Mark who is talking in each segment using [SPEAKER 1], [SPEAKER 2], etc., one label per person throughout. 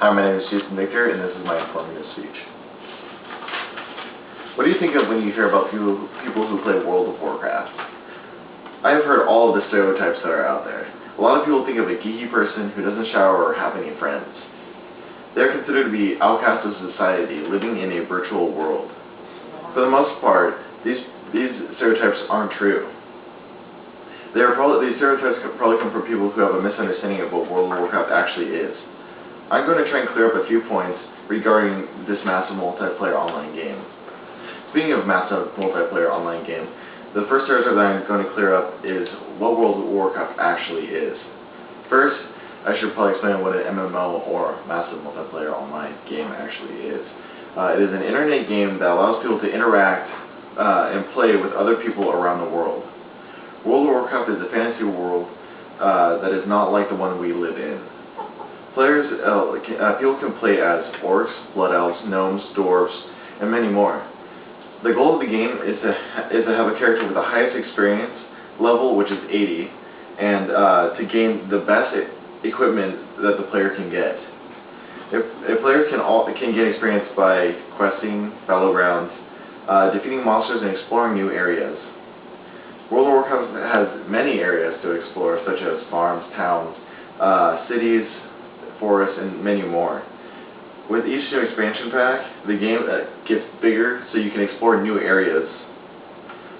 [SPEAKER 1] Hi, my name is Jason Victor, and this is my informative speech. What do you think of when you hear about people who play World of Warcraft? I have heard all of the stereotypes that are out there. A lot of people think of a geeky person who doesn't shower or have any friends. They're considered to be outcasts of society, living in a virtual world. For the most part, these stereotypes aren't true. These stereotypes probably come from people who have a misunderstanding of what World of Warcraft actually is. I'm going to try and clear up a few points regarding this massive multiplayer online game. Speaking of massive multiplayer online game, the first stereotype that I'm going to clear up is what World of Warcraft actually is. First, I should probably explain what an MMO or massive multiplayer online game actually is. It is an internet game that allows people to interact and play with other people around the world. World of Warcraft is a fantasy world that is not like the one we live in. Players, people can play as orcs, blood elves, gnomes, dwarves, and many more. The goal of the game is to have a character with the highest experience level, which is 80, and to gain the best equipment that the player can get. If players can get experience by questing, battlegrounds, defeating monsters, and exploring new areas. World of Warcraft has many areas to explore, such as farms, towns, cities, forests, and many more. With each new expansion pack, the game gets bigger, so you can explore new areas.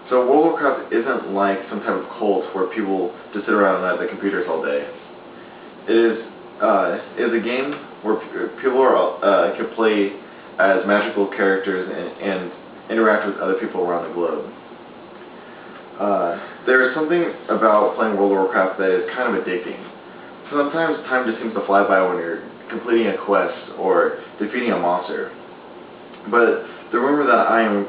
[SPEAKER 1] So World of Warcraft isn't like some type of cult where people just sit around at the computers all day. It is a game where people can play as magical characters and interact with other people around the globe. There is something about playing World of Warcraft that is kind of addicting. Sometimes time just seems to fly by when you're completing a quest or defeating a monster. But the rumor that I am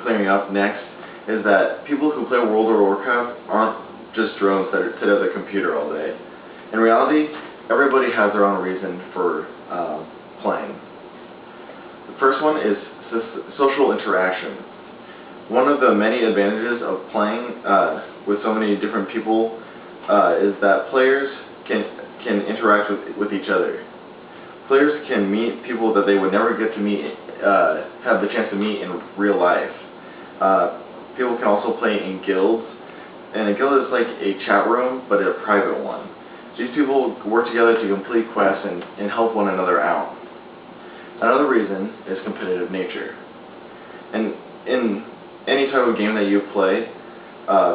[SPEAKER 1] clearing up next is that people who play World of Warcraft aren't just drones that sit at the computer all day. In reality, everybody has their own reason for playing. The first one is social interaction. One of the many advantages of playing with so many different people is that players can interact with each other. Players can meet people that they would never get to meet, have the chance to meet in real life. People can also play in guilds, and a guild is like a chat room, but a private one. These people work together to complete quests and help one another out. Another reason is competitive nature. And in any type of game that you play,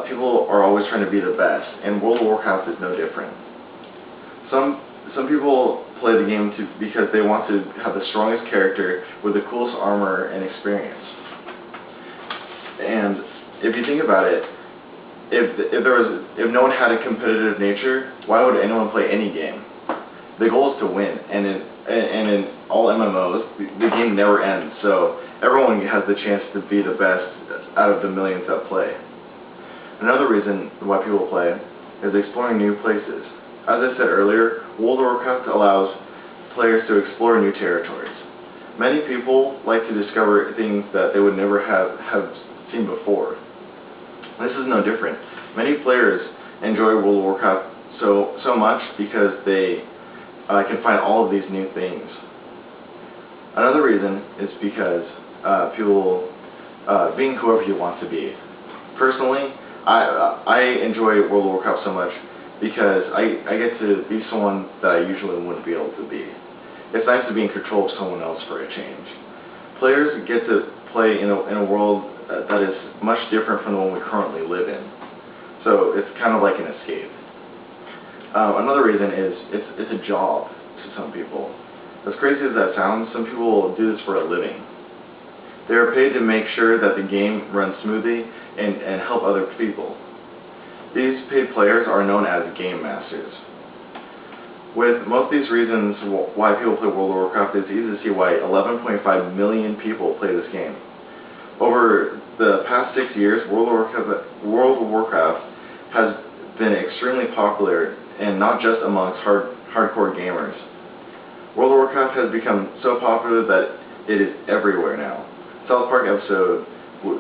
[SPEAKER 1] people are always trying to be the best, and World of Warcraft is no different. Some people play the game because they want to have the strongest character with the coolest armor and experience. And if you think about it, if no one had a competitive nature, why would anyone play any game? The goal is to win, and in all MMOs, the game never ends, so everyone has the chance to be the best out of the millions that play. Another reason why people play is exploring new places. As I said earlier, World of Warcraft allows players to explore new territories. Many people like to discover things that they would never have seen before. This is no different. Many players enjoy World of Warcraft so much because they can find all of these new things. Another reason is because people being whoever you want to be. Personally, I enjoy World of Warcraft so much because I get to be someone that I usually wouldn't be able to be. It's nice to be in control of someone else for a change. Players get to play in a world that is much different from the one we currently live in. So it's kind of like an escape. Another reason is it's a job to some people. As crazy as that sounds, some people do this for a living. They are paid to make sure that the game runs smoothly and help other people. These paid players are known as game masters. With most of these reasons why people play World of Warcraft, it's easy to see why 11.5 million people play this game. Over the past 6 years, World of Warcraft has been extremely popular, and not just amongst hardcore gamers. World of Warcraft has become so popular that it is everywhere now. South Park episode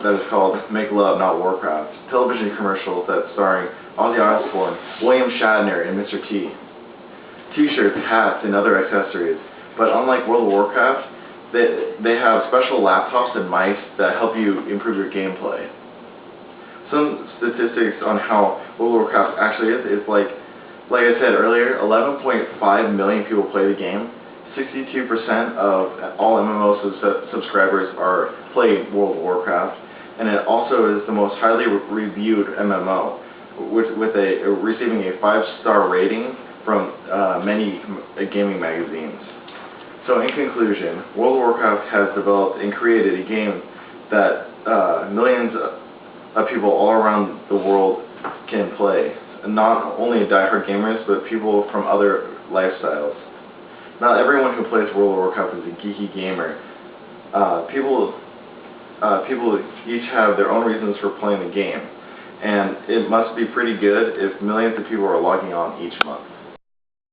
[SPEAKER 1] that is called Make Love, Not Warcraft. Television commercials that starring Ozzy Osbourne, William Shatner, and Mr. T. T-shirts, hats, and other accessories. But unlike World of Warcraft, they have special laptops and mice that help you improve your gameplay. Some statistics on how World of Warcraft actually is like I said earlier, 11.5 million people play the game. 62% of all MMO subscribers play World of Warcraft, and it also is the most highly reviewed MMO, receiving a 5-star rating from many gaming magazines. So in conclusion, World of Warcraft has developed and created a game that millions of people all around the world can play. Not only diehard gamers, but people from other lifestyles. Not everyone who plays World of Warcraft is a geeky gamer. People each have their own reasons for playing the game, and it must be pretty good if millions of people are logging on each month.